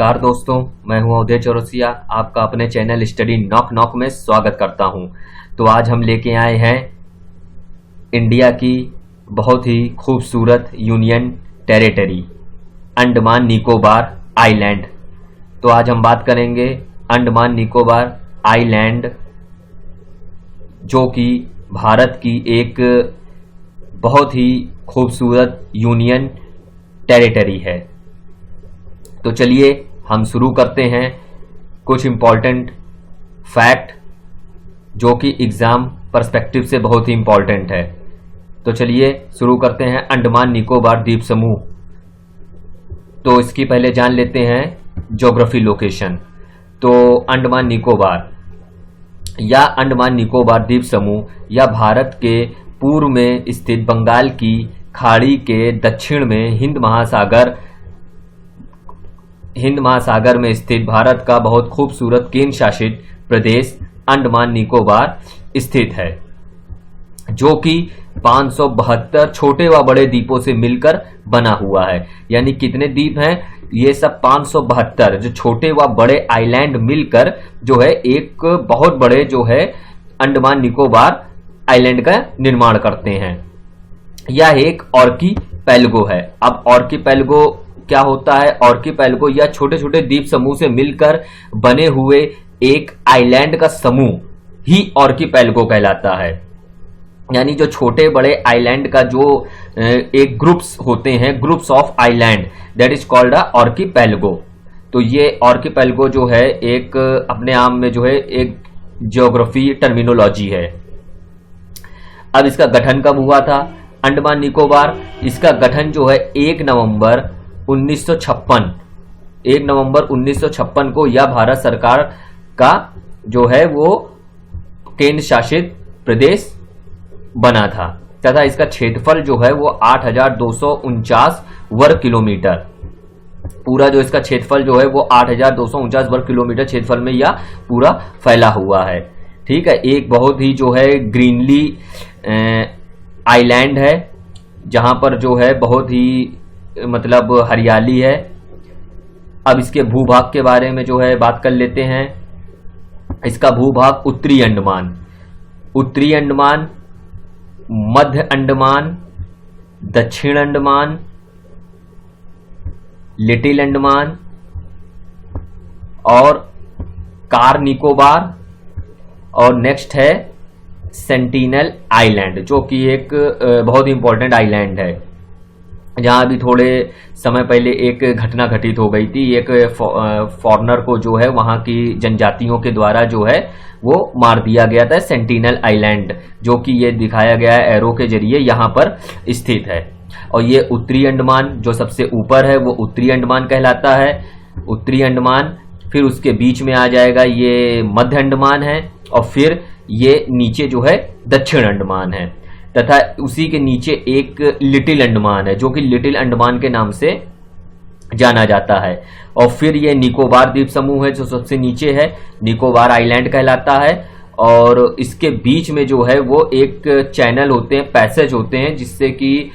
नमस्कार दोस्तों, मैं हूं उदय चौरसिया। आपका अपने चैनल स्टडी नॉक नॉक में स्वागत करता हूं। तो आज हम लेके आए हैं इंडिया की बहुत ही खूबसूरत union territory Andaman Nicobar island. तो आज हम बात करेंगे अंडमान निकोबार आइलैंड, जो कि भारत की एक बहुत ही खूबसूरत यूनियन टेरिटरी है। तो चलिए हम शुरू करते हैं कुछ इम्पॉर्टेंट फैक्ट जो कि एग्जाम पर्सपेक्टिव से बहुत ही इम्पॉर्टेंट है। तो चलिए शुरू करते हैं अंडमान निकोबार द्वीप समूह। तो इसकी पहले जान लेते हैं ज्योग्राफी लोकेशन। तो अंडमान निकोबार या अंडमान निकोबार द्वीप समूह या भारत के पूर्व में स्थित बंगाल की खाड़ी के दक्षिण में हिंद महासागर में स्थित भारत का बहुत खूबसूरत केंद्र शासित प्रदेश अंडमान निकोबार स्थित है, जो कि 572 छोटे व बड़े द्वीपों से मिलकर बना हुआ है। यानी कितने द्वीप हैं? ये सब 572 जो छोटे व बड़े आइलैंड मिलकर जो है एक बहुत बड़े जो है अंडमान निकोबार आइलैंड का निर्माण करते हैं। यह एक आर्कीपेलगो है। अब आर्कीपेलगो क्या होता है? आर्कीपेलगो या छोटे छोटे द्वीप समूह से मिलकर बने हुए एक आइलैंड का समूह ही आर्कीपेलगो कहलाता है। यानी जो छोटे बड़े आइलैंड का जो एक ग्रुप्स होते हैं, groups of island, that is called archipelago. तो ये आर्कीपेलगो जो है एक अपने आप में जो है एक ज्योग्राफी टर्मिनोलॉजी है। अब इसका गठन कब हुआ था अंडमान निकोबार? इसका गठन जो है 1 नवंबर 1956 को यह भारत सरकार का जो है वो केंद्र शासित प्रदेश बना था तथा इसका क्षेत्रफल जो है वो 8,249 वर्ग किलोमीटर, पूरा जो इसका क्षेत्रफल जो है वो 8,249 वर्ग किलोमीटर क्षेत्रफल में यह पूरा फैला हुआ है। ठीक है, एक बहुत ही जो है ग्रीनली आइलैंड है, जहां पर जो है बहुत ही मतलब हरियाली है। अब इसके भूभाग के बारे में जो है बात कर लेते हैं। इसका भूभाग उत्तरी अंडमान, मध्य अंडमान, दक्षिण अंडमान, लिटिल अंडमान और कार निकोबार, और नेक्स्ट है सेंटिनल आइलैंड, जो कि एक बहुत इंपॉर्टेंट आइलैंड है, जहां अभी थोड़े समय पहले एक घटना घटित हो गई थी। एक फॉरेनर को जो है वहां की जनजातियों के द्वारा जो है वो मार दिया गया था। सेंटिनल आइलैंड जो कि ये दिखाया गया है एरो के जरिए, यहां पर स्थित है। और ये उत्तरी अंडमान जो सबसे ऊपर है वो उत्तरी अंडमान कहलाता है। उत्तरी अंडमान, फिर उसके बीच में आ जाएगा ये मध्य अंडमान है, और फिर ये नीचे जो है दक्षिण अंडमान है, तथा उसी के नीचे एक लिटिल अंडमान है जो कि लिटिल अंडमान के नाम से जाना जाता है। और फिर ये निकोबार द्वीप समूह है जो सबसे नीचे है, निकोबार आइलैंड कहलाता है। और इसके बीच में जो है वो एक चैनल होते हैं, पैसेज होते हैं, जिससे कि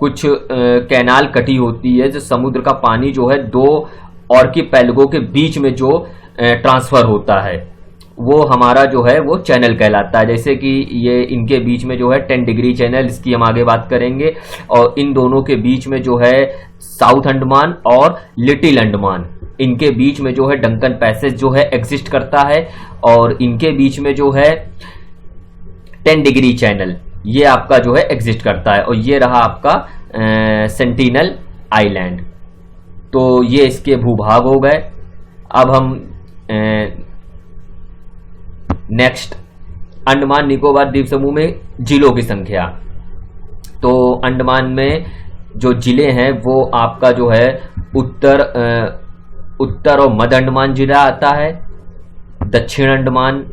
कुछ कैनाल कटी होती है, जो समुद्र का पानी जो है दो आर्कीपेलगो के बीच में जो ट्रांसफर होता है वो हमारा जो है वो चैनल कहलाता है। जैसे कि ये इनके बीच में जो है 10 डिग्री चैनल, इसकी हम आगे बात करेंगे। और इन दोनों के बीच में जो है साउथ अंडमान और लिटिल अंडमान, इनके बीच में जो है डंकन पैसेज जो है एग्जिस्ट करता है, और इनके बीच में जो है 10 डिग्री चैनल ये आपका जो है एग्जिस्ट करता है। और ये रहा आपका सेंटिनल आइलैंड। तो ये इसके भूभाग हो गए। अब हम नेक्स्ट अंडमान निकोबार द्वीप समूह में जिलों की संख्या। तो अंडमान में जो जिले हैं वो आपका जो है उत्तर और मध्य अंडमान जिला आता है, दक्षिण अंडमान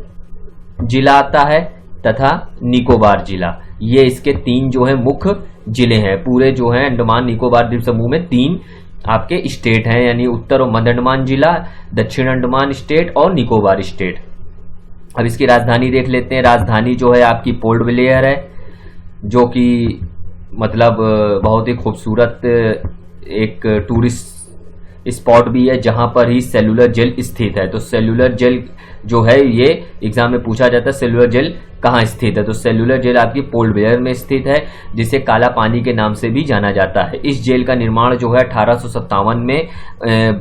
जिला आता है तथा निकोबार जिला। ये इसके 3 जो है मुख्य जिले हैं। पूरे जो है अंडमान निकोबार द्वीप समूह में 3 आपके स्टेट हैं, यानी उत्तर और मध्य अंडमान जिला, दक्षिण अंडमान स्टेट और निकोबार स्टेट। अब इसकी राजधानी देख लेते हैं। राजधानी जो है आपकी पोर्ट ब्लेयर है, जो कि मतलब बहुत ही खूबसूरत एक टूरिस्ट स्पॉट भी है जहां पर ही सेलुलर जेल स्थित है। तो सेलुलर जेल जो है ये एग्जाम में पूछा जाता है, सेलुलर जेल कहाँ स्थित है। तो सेलुलर जेल आपकी पोर्ट ब्लेयर में स्थित है, जिसे काला पानी के नाम से भी जाना जाता है। इस जेल का निर्माण जो है 1857 में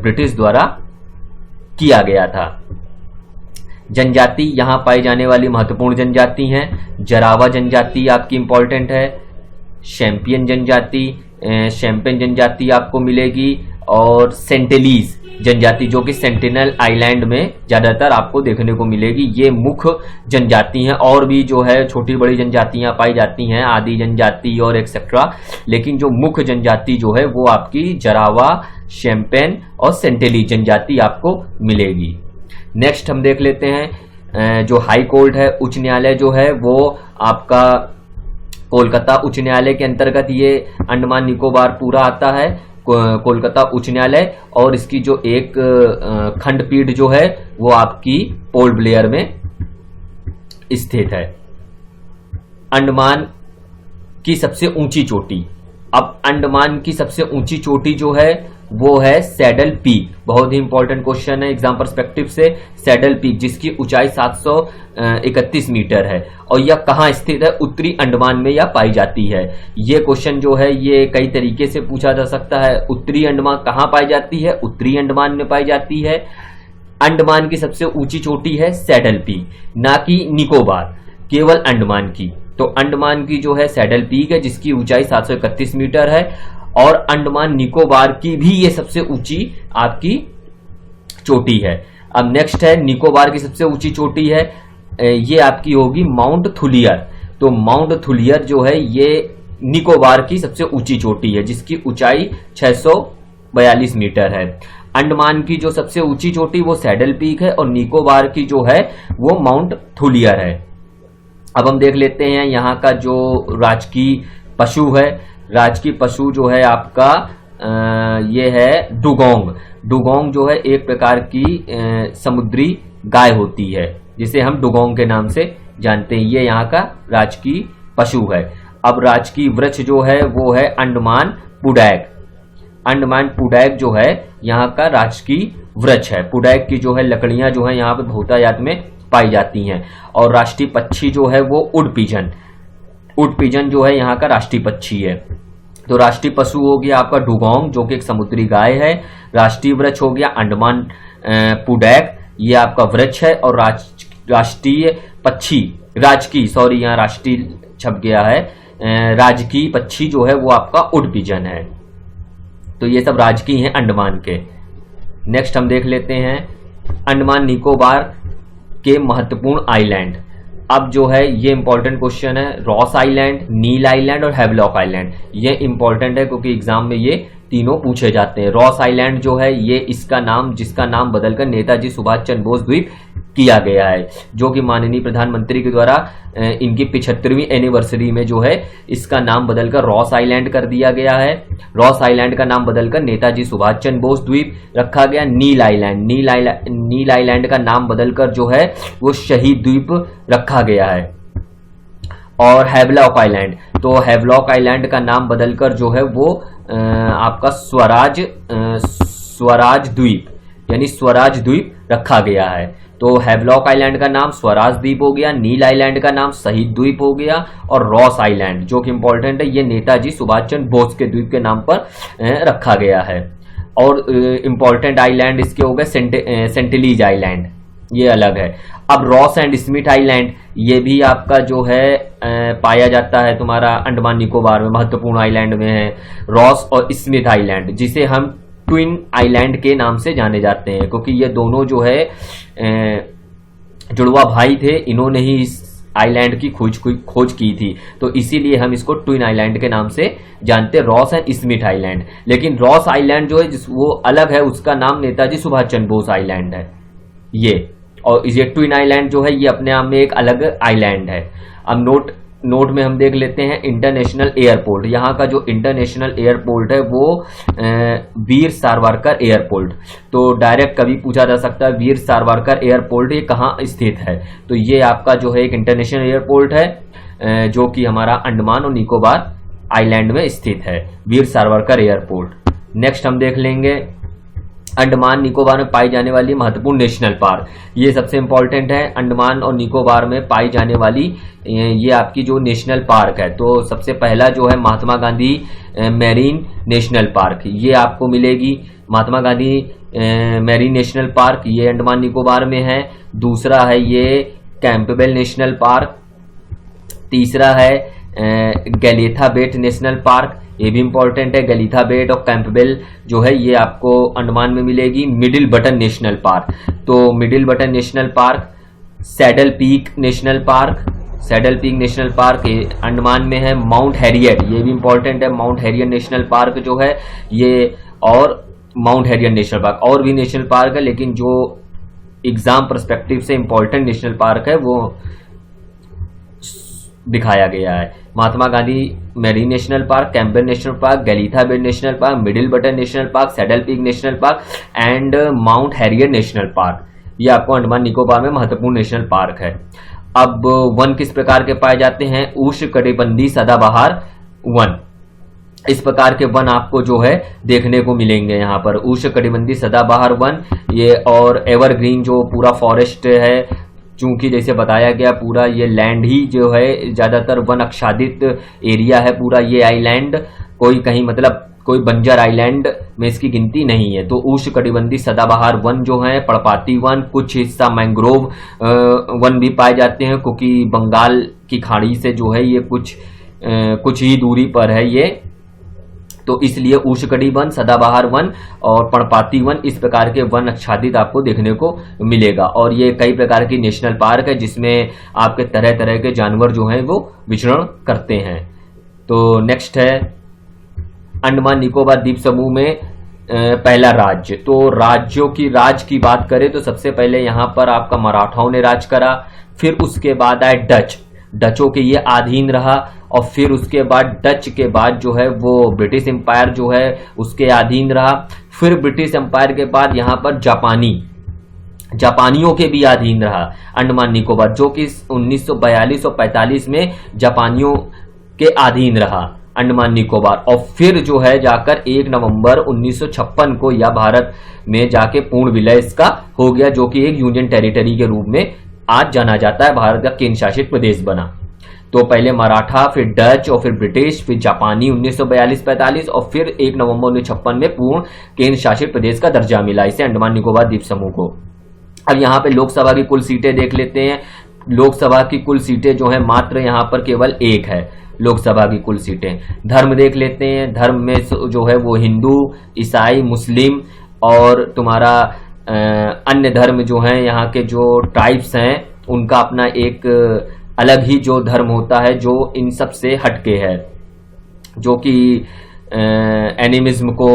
ब्रिटिश द्वारा किया गया था। जनजाति, यहां पाई जाने वाली महत्वपूर्ण जनजाति हैं, जरावा जनजाति आपकी इंपॉर्टेंट है, शैम्पियन जनजाति, शैम्पेन जनजाति आपको मिलेगी, और सेंटेलीज जनजाति जो कि सेंटिनल आइलैंड में ज्यादातर आपको देखने को मिलेगी। ये मुख्य जनजाति हैं, और भी जो है छोटी बड़ी जनजातियां पाई जाती हैं, आदि जनजाति और एक्सेट्रा, लेकिन जो मुख्य जनजाति जो है वो आपकी जरावा, शैम्पेन और सेंटेलीज जनजाति आपको मिलेगी। नेक्स्ट हम देख लेते हैं जो हाई कोर्ट है, उच्च न्यायालय जो है वो आपका कोलकाता उच्च न्यायालय के अंतर्गत ये अंडमान निकोबार पूरा आता है, कोलकाता उच्च न्यायालय, और इसकी जो एक खंडपीठ जो है वो आपकी पोर्ट ब्लेयर में स्थित है। अंडमान की सबसे ऊंची चोटी, अब अंडमान की सबसे ऊंची चोटी जो है वो है सैडल पीक। बहुत ही इंपॉर्टेंट क्वेश्चन है एग्जाम पर्सपेक्टिव से। सैडल पीक जिसकी ऊंचाई 731 मीटर है, और यह कहां स्थित है, उत्तरी अंडमान में यह पाई जाती है। यह क्वेश्चन जो है ये कई तरीके से पूछा जा सकता है। उत्तरी अंडमान कहां पाई जाती है, उत्तरी अंडमान में पाई जाती है। अंडमान की सबसे ऊंची चोटी है सैडल पीक, ना कि निकोबार, केवल अंडमान की। तो अंडमान की जो है सैडल पीक है जिसकी ऊंचाई 731 मीटर है, और अंडमान निकोबार की भी ये सबसे ऊंची आपकी चोटी है। अब नेक्स्ट है निकोबार की सबसे ऊंची चोटी है, ये आपकी होगी माउंट थुलियर। तो माउंट थुलियर जो है ये निकोबार की सबसे ऊंची चोटी है जिसकी ऊंचाई 642 मीटर है। अंडमान की जो सबसे ऊंची चोटी वो सैडल पीक है, और निकोबार की जो है वो माउंट थुलियर है। अब हम देख लेते हैं यहाँ का जो राजकीय पशु है। राजकीय पशु जो है आपका ये है डुगोंग। डुगोंग जो है एक प्रकार की समुद्री गाय होती है जिसे हम डुगोंग के नाम से जानते हैं। ये यहाँ का राजकीय पशु है। अब राजकीय वृक्ष जो है वो है अंडमान पुडैक। अंडमान पुडैक जो है यहाँ का राजकीय वृक्ष है। पुडैक की जो है लकड़ियां जो है यहाँ पे बहुतायत में पाई जाती हैं। और राष्ट्रीय पक्षी जो है वो उड पिजन। उड पिजन जो है यहाँ का राष्ट्रीय पक्षी है। तो राष्ट्रीय पशु हो गया आपका डुगोंग जो कि एक समुद्री गाय है। राष्ट्रीय वृक्ष हो गया अंडमान पुडैक, ये आपका वृक्ष है। और राष्ट्रीय पक्षी, राजकीय, सॉरी यहाँ राष्ट्रीय छप गया है, राजकीय पक्षी जो है वो आपका उड पिजन है। तो ये सब राजकीय हैं अंडमान के। नेक्स्ट हम देख लेते हैं अंडमान निकोबार के महत्वपूर्ण आइलैंड। अब जो है ये इंपॉर्टेंट क्वेश्चन है, रॉस आइलैंड, नील आइलैंड और हैवलॉक आइलैंड। ये इंपॉर्टेंट है क्योंकि एग्जाम में ये तीनों पूछे जाते हैं। रॉस आइलैंड जो है ये इसका नाम, जिसका नाम बदलकर नेताजी सुभाष चंद्र बोस द्वीप किया गया है, जो कि माननीय प्रधानमंत्री के द्वारा इनकी 75वीं एनिवर्सरी में जो है इसका नाम बदलकर रॉस आइलैंड कर दिया गया है। रॉस आइलैंड का नाम बदलकर नेताजी सुभाष चंद्र बोस द्वीप रखा गया। नील आइलैंड, नील आइलैंड का नाम बदलकर जो है वो शहीद द्वीप रखा गया है। और हैवलॉक आइलैंड, तो हैवलॉक आइलैंड का नाम बदलकर जो है वो आपका स्वराज द्वीप यानी स्वराज द्वीप रखा गया है। तो हैवलॉक आइलैंड का नाम स्वराज द्वीप हो गया, नील आइलैंड का नाम शहीद द्वीप हो गया, और रॉस आइलैंड जो कि इंपॉर्टेंट है ये नेताजी सुभाष चंद्र बोस के द्वीप के नाम पर रखा गया है। और इंपॉर्टेंट आइलैंड इसके हो गए सेंटिलीज आइलैंड, ये अलग है। अब रॉस एंड स्मिथ आइलैंड, ये भी आपका जो है पाया जाता है तुम्हारा अंडमान निकोबार में, महत्वपूर्ण आइलैंड में है रॉस और स्मिथ आइलैंड, जिसे हम ट्विन आइलैंड के नाम से जाने जाते हैं क्योंकि ये दोनों जो है जुड़वा भाई थे। इन्होंने ही इस आइलैंड की खोज की थी, तो इसीलिए हम इसको ट्विन आइलैंड के नाम से जानते हैं, रॉस एंड स्मिथ आइलैंड। लेकिन रॉस आइलैंड जो है वो अलग है, उसका नाम नेताजी सुभाष चंद्र बोस आइलैंड है ये। और ये ट्विन आइलैंड जो है ये अपने आप में एक अलग आइलैंड है। अब नोट में हम देख लेते हैं इंटरनेशनल एयरपोर्ट। यहाँ का जो इंटरनेशनल एयरपोर्ट है वो वीर सावरकर एयरपोर्ट। तो डायरेक्ट कभी पूछा जा सकता है वीर सावरकर एयरपोर्ट ये कहाँ स्थित है, तो ये आपका जो है एक इंटरनेशनल एयरपोर्ट है जो कि हमारा अंडमान और निकोबार आइलैंड में स्थित है, वीर सावरकर एयरपोर्ट। नेक्स्ट हम देख लेंगे अंडमान निकोबार में पाई जाने वाली महत्वपूर्ण नेशनल पार्क, ये सबसे इंपॉर्टेंट है। अंडमान और निकोबार में पाई जाने वाली ये आपकी जो नेशनल पार्क है, तो सबसे पहला जो है Mahatma Gandhi marine national park, ये आपको मिलेगी। महात्मा गांधी मैरीन नेशनल पार्क ये अंडमान निकोबार में है। दूसरा है ये कैंपबेल नेशनल पार्क। तीसरा है गैलिथा बेट नेशनल पार्क, ये भी इंपॉर्टेंट है। गैलिथा बेट और कैंपबेल जो है ये आपको अंडमान में मिलेगी। मिडिल बटन नेशनल पार्क, तो middle button national park, saddle peak national park, saddle peak national park ये अंडमान में है। माउंट हैरियट ये भी इंपॉर्टेंट है। माउंट हैरियट नेशनल पार्क जो है ये, और माउंट हैरियट नेशनल पार्क, और भी नेशनल पार्क है, लेकिन जो एग्जाम पर्सपेक्टिव से इंपॉर्टेंट नेशनल पार्क है वो दिखाया गया है। Mahatma Gandhi marine national park, Campbell national park, Galathea bay national park, middle button national park, saddle peak national park and mount Harriet national park, ये आपको अंडमान निकोबार में महत्वपूर्ण नेशनल पार्क है। अब वन किस प्रकार के पाए जाते हैं? उष्णकटिबंधीय सदाबहार वन, इस प्रकार के वन आपको जो है देखने को मिलेंगे यहाँ पर। उष्णकटिबंधीय सदाबहार वन ये, और एवरग्रीन जो पूरा फॉरेस्ट है, चूंकि जैसे बताया गया पूरा ये लैंड ही जो है ज्यादातर वन आच्छादित एरिया है पूरा ये आइलैंड, कोई कहीं मतलब कोई बंजर आइलैंड में इसकी गिनती नहीं है। तो उष्णकटिबंधीय सदाबहार वन जो है, पर्णपाती वन, कुछ हिस्सा मैंग्रोव वन भी पाए जाते हैं, क्योंकि बंगाल की खाड़ी से जो है ये कुछ ही दूरी पर है ये, तो इसलिए उष्णकटिबंधीय वन, सदाबहार वन और पर्णपाती वन, इस प्रकार के वन आच्छादित आपको देखने को मिलेगा। और ये कई प्रकार की नेशनल पार्क है जिसमें आपके तरह तरह के जानवर जो हैं वो विचरण करते हैं। तो नेक्स्ट है अंडमान निकोबार द्वीप समूह में पहला राज्य। तो राज्यों की राज की बात करें तो सबसे पहले यहाँ पर आपका मराठाओं ने राज करा, फिर उसके बाद आए डचों के ये अधीन रहा, और फिर उसके बाद डच के बाद जो है वो ब्रिटिश एम्पायर जो है उसके अधीन रहा। फिर ब्रिटिश एम्पायर के बाद यहाँ पर जापानियों के भी अधीन रहा अंडमान निकोबार, जो कि 1942 और 45 में जापानियों के अधीन रहा अंडमान निकोबार। और फिर जो है जाकर 1 नवंबर 1956 को यह भारत में जाके पूर्ण विलय इसका हो गया, जो कि एक यूनियन टेरिटरी के रूप में आज जाना जाता है, भारत का केंद्र शासित प्रदेश बना। तो पहले मराठा, फिर डच और फिर ब्रिटिश, फिर जापानी 1942-45 और फिर 1 नवंबर 1956 में पूर्ण केंद्र शासित प्रदेश का दर्जा मिला इसे अंडमान निकोबार द्वीप समूह को। अब यहाँ पे लोकसभा की कुल सीटें देख लेते हैं। लोकसभा की कुल सीटें जो है मात्र यहाँ पर केवल 1 है लोकसभा की कुल सीटें। धर्म देख लेते हैं। धर्म में जो है वो हिंदू, ईसाई, मुस्लिम और तुम्हारा अन्य धर्म जो है, यहाँ के जो ट्राइब्स हैं उनका अपना एक अलग ही जो धर्म होता है जो इन सब से हटके है, जो कि एनिमिज्म को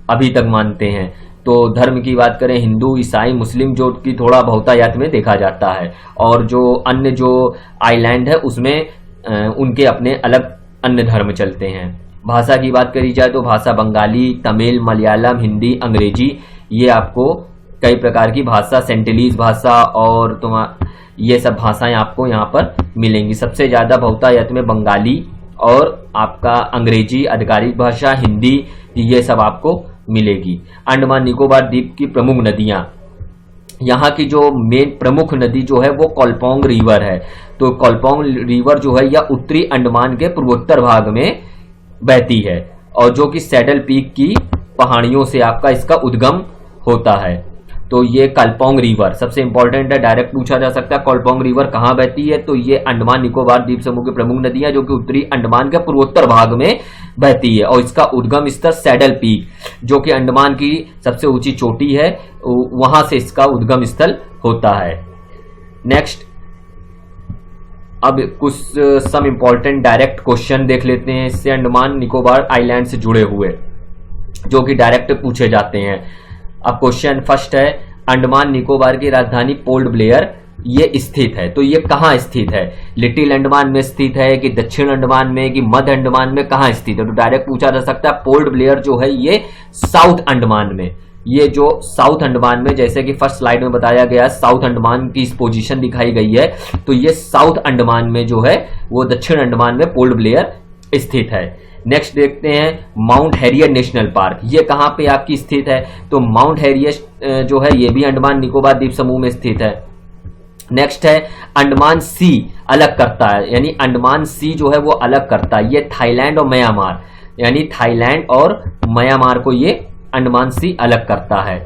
अभी तक मानते हैं। तो धर्म की बात करें हिंदू, ईसाई, मुस्लिम, जो कि थोड़ा बहुतायत में देखा जाता है, और जो अन्य जो आइलैंड है उसमें उनके अपने अलग अन्य धर्म चलते हैं। भाषा की बात करी जाए तो भाषा बंगाली, तमिल, मलयालम, हिंदी, अंग्रेजी, ये आपको कई प्रकार की भाषा, सेंटिलीज भाषा और ये सब भाषाएं आपको यहाँ पर मिलेंगी। सबसे ज्यादा बहुतायत में बंगाली और आपका अंग्रेजी आधिकारिक भाषा, हिंदी, ये सब आपको मिलेगी। अंडमान निकोबार द्वीप की प्रमुख नदियां, यहाँ की जो मेन प्रमुख नदी जो है वो कोलपोंग रिवर है। तो कोलपोंग रिवर जो है यह उत्तरी अंडमान के पूर्वोत्तर भाग में बहती है, और जो कि सैडल पीक की पहाड़ियों से आपका इसका उद्गम होता है। तो ये कोलपोंग रिवर सबसे इंपॉर्टेंट है, डायरेक्ट पूछा जा सकता है कोलपोंग रिवर कहाँ बहती है। तो ये अंडमान निकोबार द्वीप समूह की प्रमुख नदियां जो कि उत्तरी अंडमान के पूर्वोत्तर भाग में बहती है, और इसका उद्गम स्थल सैडल पीक जो कि अंडमान की सबसे ऊंची चोटी है, वहां से इसका उद्गम स्थल होता है। नेक्स्ट, अब कुछ सम इंपॉर्टेंट डायरेक्ट क्वेश्चन देख लेते हैं इससे अंडमान निकोबार आइलैंड से जुड़े हुए, जो कि डायरेक्ट पूछे जाते हैं। अब क्वेश्चन फर्स्ट है, अंडमान निकोबार की राजधानी पोर्ट ब्लेयर ये स्थित है, तो ये कहाँ स्थित है? लिटिल अंडमान में स्थित है कि दक्षिण अंडमान में कि मध्य अंडमान में, कहाँ स्थित है? तो डायरेक्ट पूछा जा सकता है। पोर्ट ब्लेयर जो है ये साउथ अंडमान में, ये जो साउथ अंडमान में, जैसे कि फर्स्ट स्लाइड में बताया गया साउथ अंडमान की इस पोजीशन दिखाई गई है, तो ये साउथ अंडमान में जो है वो दक्षिण अंडमान में पोर्ट ब्लेयर स्थित है। नेक्स्ट देखते हैं माउंट हैरियट नेशनल पार्क, ये कहां पे आपकी स्थित है? तो माउंट हैरियट जो है ये भी अंडमान निकोबार द्वीप समूह में स्थित है। नेक्स्ट है अंडमान सी अलग करता है, यानी अंडमान सी जो है वो अलग करता है, ये थाईलैंड और म्यांमार, यानी थाईलैंड और म्यांमार को ये अंडमान सी अलग करता है।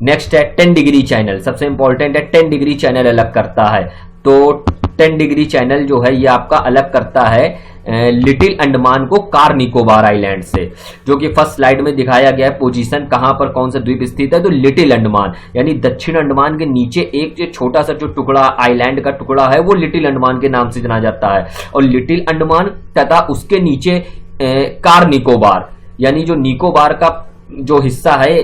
नेक्स्ट है 10 डिग्री चैनल, सबसे इंपॉर्टेंट है 10 डिग्री चैनल अलग करता है। तो 10 डिग्री चैनल जो है ये आपका अलग करता है लिटिल अंडमान को कार निकोबार आइलैंड से, जो कि फर्स्ट स्लाइड में दिखाया गया है पोजीशन कहां पर कौन सा द्वीप स्थित है। तो लिटिल अंडमान यानी दक्षिण अंडमान के नीचे एक जो छोटा सा जो टुकड़ा आइलैंड का टुकड़ा है वो लिटिल अंडमान के नाम से जाना जाता है, और लिटिल अंडमान तथा उसके नीचे कार निकोबार, यानी जो निकोबार का जो हिस्सा है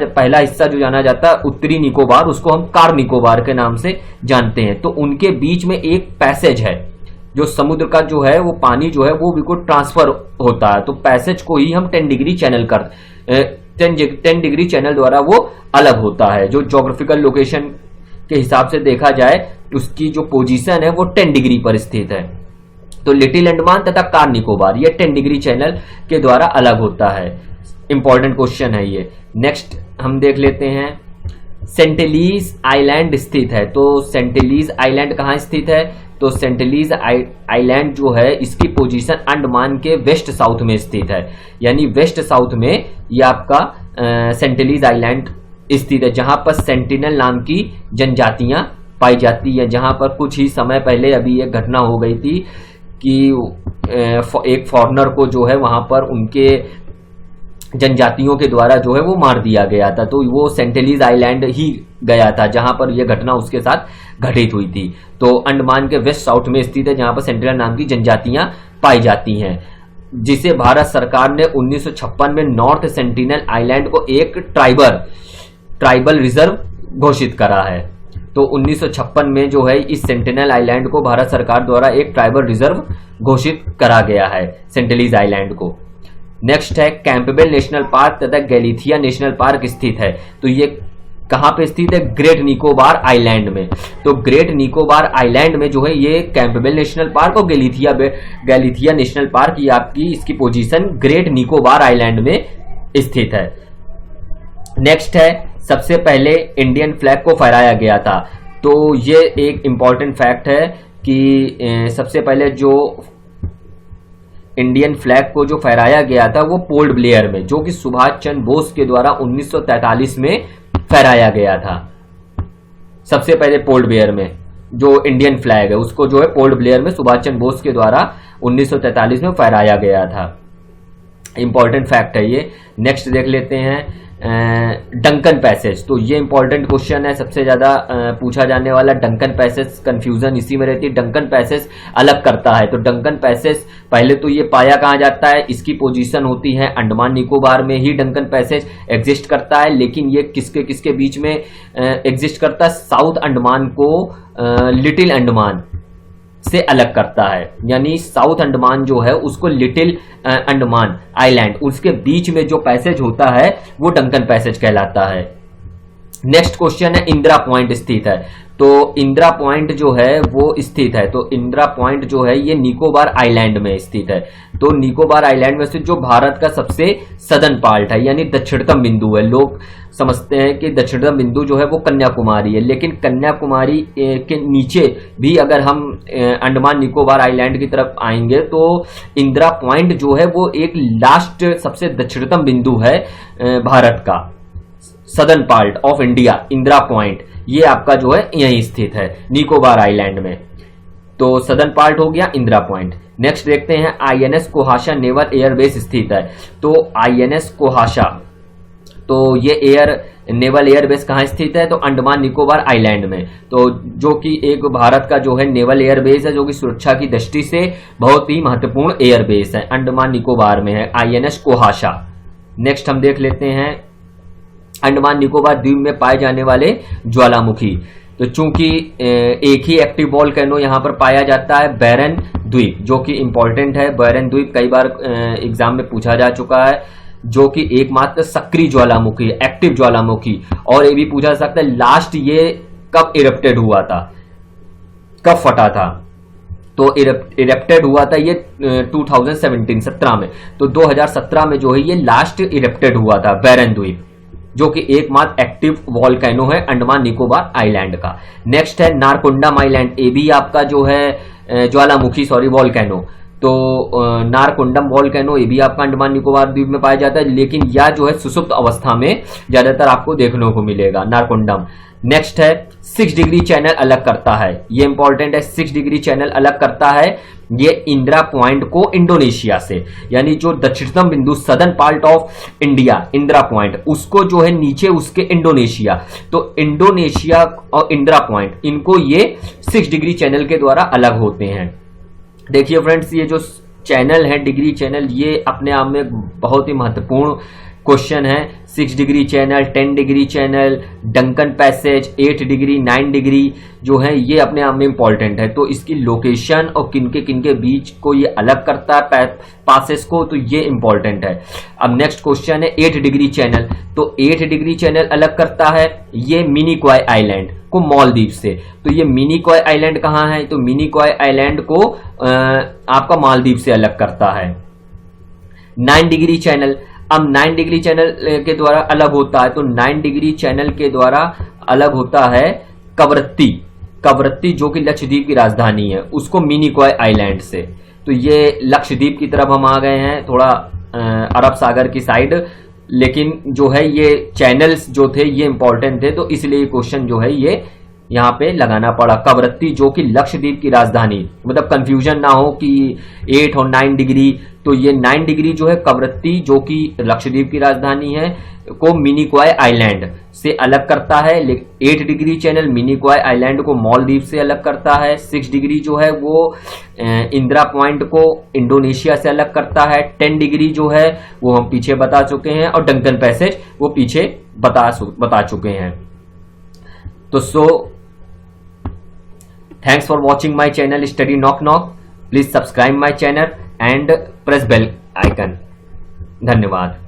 पहला हिस्सा जो जाना जाता है उत्तरी निकोबार, उसको हम कार निकोबार के नाम से जानते हैं। तो उनके बीच में एक पैसेज है, जो समुद्र का जो है वो पानी जो है वो बिल्कुल ट्रांसफर होता है, तो पैसेज को ही हम 10 डिग्री चैनल 10 डिग्री चैनल द्वारा वो अलग होता है। जो ज्योग्राफिकल लोकेशन के हिसाब से देखा जाए उसकी जो पोजीशन है वो 10 डिग्री पर स्थित है। तो लिटिल अंडमान तथा कार निकोबार ये 10 डिग्री चैनल के द्वारा अलग होता है। इंपॉर्टेंट क्वेश्चन है ये। नेक्स्ट हम देख लेते हैं सेंटिलीज आइलैंड स्थित है। तो सेंटिलीज आइलैंड कहां स्थित है? तो सेंटिलीज आइलैंड जो है इसकी पोजीशन अंडमान के वेस्ट साउथ में स्थित है, यानी वेस्ट साउथ में ये आपका सेंटिलीज आइलैंड स्थित है, जहां पर सेंटिनल नाम की जनजातियां पाई जाती है। जहां पर कुछ ही समय पहले अभी एक घटना हो गई थी कि एक फॉरेनर को जो है वहां पर उनके जनजातियों के द्वारा जो है वो मार दिया गया था। तो वो सेंटिलीज आइलैंड ही गया था जहां पर यह घटना उसके साथ घटित हुई थी। तो अंडमान के वेस्ट साउथ में स्थित है, जहां पर सेंटिनल नाम की जनजातियां पाई जाती हैं, जिसे भारत सरकार ने 1956 में नॉर्थ सेंटिनल आइलैंड को एक ट्राइबल रिजर्व घोषित करा है। तो 1956 में जो है इस सेंटिनल आइलैंड को भारत सरकार द्वारा एक ट्राइबल रिजर्व घोषित करा गया है, सेंटिलीज आइलैंड को। नेक्स्ट है कैंपबेल नेशनल पार्क तथा गैलीथिया नेशनल पार्क स्थित है। तो ये कहां पे स्थित है? ग्रेट निकोबार आइलैंड में। तो ग्रेट निकोबार आइलैंड में जो है ये कैंपबेल नेशनल पार्क और गैलीथिया नेशनल पार्क, ये आपकी इसकी पोजीशन ग्रेट निकोबार आइलैंड में स्थित है। नेक्स्ट है सबसे पहले इंडियन फ्लैग को फहराया गया था। तो ये एक इंपॉर्टेंट फैक्ट है कि सबसे पहले जो इंडियन फ्लैग को जो फहराया गया था वो पोर्ट ब्लेयर में, जो कि सुभाष चंद्र बोस के द्वारा 1943 में फहराया गया था। सबसे पहले पोर्ट ब्लेयर में जो इंडियन फ्लैग है उसको जो है पोर्ट ब्लेयर में सुभाष चंद्र बोस के द्वारा 1943 में फहराया गया था। इंपॉर्टेंट फैक्ट है ये। नेक्स्ट देख लेते हैं डंकन पैसेज। तो ये इंपॉर्टेंट क्वेश्चन है, सबसे ज्यादा पूछा जाने वाला डंकन पैसेज। कंफ्यूजन इसी में रहती है, डंकन पैसेज अलग करता है। तो डंकन पैसेज पहले तो ये पाया कहां जाता है? इसकी पोजीशन होती है अंडमान निकोबार में ही डंकन पैसेज एग्जिस्ट करता है, लेकिन ये किसके किसके बीच में एग्जिस्ट करता है? साउथ अंडमान को लिटिल अंडमान से अलग करता है, यानी साउथ अंडमान जो है उसको लिटिल अंडमान आइलैंड, उसके बीच में जो पैसेज होता है वो डंकन पैसेज कहलाता है। नेक्स्ट क्वेश्चन है इंदिरा पॉइंट स्थित है। तो इंदिरा पॉइंट जो है वो स्थित है, तो इंदिरा पॉइंट जो है ये निकोबार आइलैंड में स्थित है। तो निकोबार आइलैंड में स्थित जो भारत का सबसे सदर्न पार्ट है, यानी दक्षिणतम बिंदु है। लोग समझते हैं कि दक्षिणतम बिंदु जो है वो कन्याकुमारी है, लेकिन कन्याकुमारी के नीचे भी अगर हम अंडमान निकोबार आइलैंड की तरफ आएंगे तो इंदिरा पॉइंट जो है वो एक लास्ट सबसे दक्षिणतम बिंदु है भारत का, southern part of India. Indira point ये आपका जो है यहीं स्थित है निकोबार आइलैंड में। तो सदर्न पार्ट हो गया इंदिरा पॉइंट। नेक्स्ट देखते हैं आईएनएस कोहाशा नेवल एयरबेस स्थित है। तो आईएनएस कोहाशा, तो ये नेवल एयरबेस कहां स्थित है? तो अंडमान निकोबार आइलैंड में। तो जो कि एक भारत का जो है नेवल एयरबेस है, जो कि सुरक्षा की दृष्टि से बहुत ही महत्वपूर्ण एयरबेस है, अंडमान निकोबार में है आईएनएस कोहाशा। नेक्स्ट हम देख लेते हैं अंडमान निकोबार द्वीप में पाए जाने वाले ज्वालामुखी। तो चूंकि एक ही एक्टिव वोल्केनो यहां पर पाया जाता है, बैरन द्वीप, जो कि इंपॉर्टेंट है। बैरन द्वीप कई बार एग्जाम में पूछा जा चुका है, जो कि एकमात्र सक्रिय ज्वालामुखी, एक्टिव ज्वालामुखी। और ये भी पूछा जा सकता है लास्ट ये कब इरप्टेड हुआ था, कब फटा था। तो इरेप्टेड हुआ था ये 2017 में। तो 2017 में जो है ये लास्ट इरेप्टेड हुआ था बैरन द्वीप, जो कि एकमात्र एक्टिव वॉल्केनो है अंडमान निकोबार आइलैंड का। नेक्स्ट है नारकोंडम आइलैंड, ये भी आपका जो है ज्वालामुखी वॉल्केनो। तो नारकोंडम वॉल्केनो ये भी आपका अंडमान निकोबार द्वीप में पाया जाता है, लेकिन यह जो है सुसुप्त अवस्था में ज्यादातर आपको देखने को मिलेगा नारकोंडम। नेक्स्ट है 6 डिग्री चैनल अलग करता है, ये इंपॉर्टेंट है। 6 डिग्री चैनल अलग करता है ये इंदिरा पॉइंट को इंडोनेशिया से, यानी जो दक्षिणतम बिंदु southern part of India Indira point, उसको जो है नीचे उसके इंडोनेशिया, तो इंडोनेशिया और इंदिरा पॉइंट इनको ये 6 डिग्री चैनल के द्वारा अलग होते हैं। देखिए फ्रेंड्स, ये जो चैनल है डिग्री चैनल, ये अपने आप में बहुत ही महत्वपूर्ण क्वेश्चन है। 6 degree channel, 10 degree channel, Duncan passage, 8 degree, 9 degree जो है ये अपने आप में इंपॉर्टेंट है। तो इसकी लोकेशन और किनके बीच को ये अलग करता है पासेस को, तो ये इंपॉर्टेंट है। अब नेक्स्ट क्वेश्चन है 8 डिग्री चैनल। तो 8 डिग्री चैनल अलग करता है ये मिनिकॉय आइलैंड को मालदीव से। तो ये मिनिकॉय आइलैंड कहाँ है? तो मिनिकॉय आइलैंड को आपका मालदीव से अलग करता है। 9 डिग्री चैनल, अब 9 डिग्री चैनल के द्वारा अलग होता है, तो 9 डिग्री चैनल के द्वारा अलग होता है कवरत्ती, कवरत्ती जो कि लक्षद्वीप की राजधानी है, उसको मिनिकॉय आइलैंड से। तो ये लक्षद्वीप की तरफ हम आ गए हैं, थोड़ा अरब सागर की साइड, लेकिन जो है ये चैनल्स जो थे ये इंपॉर्टेंट थे, तो इसलिए क्वेश्चन जो है ये यहां पे लगाना पड़ा। कवरत्ती जो कि लक्षद्वीप की राजधानी, मतलब कंफ्यूजन ना हो कि 8 और 9 डिग्री, तो ये 9 डिग्री जो है कवरत्ती जो कि लक्षद्वीप की राजधानी है को मिनिकॉय आइलैंड से अलग करता है। 8 डिग्री चैनल मिनिकॉय आइलैंड को मालदीव से अलग करता है। 6 डिग्री जो है वो इंदिरा पॉइंट को इंडोनेशिया से अलग करता है। 10 डिग्री जो है वो हम पीछे बता चुके हैं, और डंकन पैसेज वो पीछे बता चुके हैं। तो thanks for watching my channel Study Knock Knock. Please subscribe my channel and press bell icon. धन्यवाद।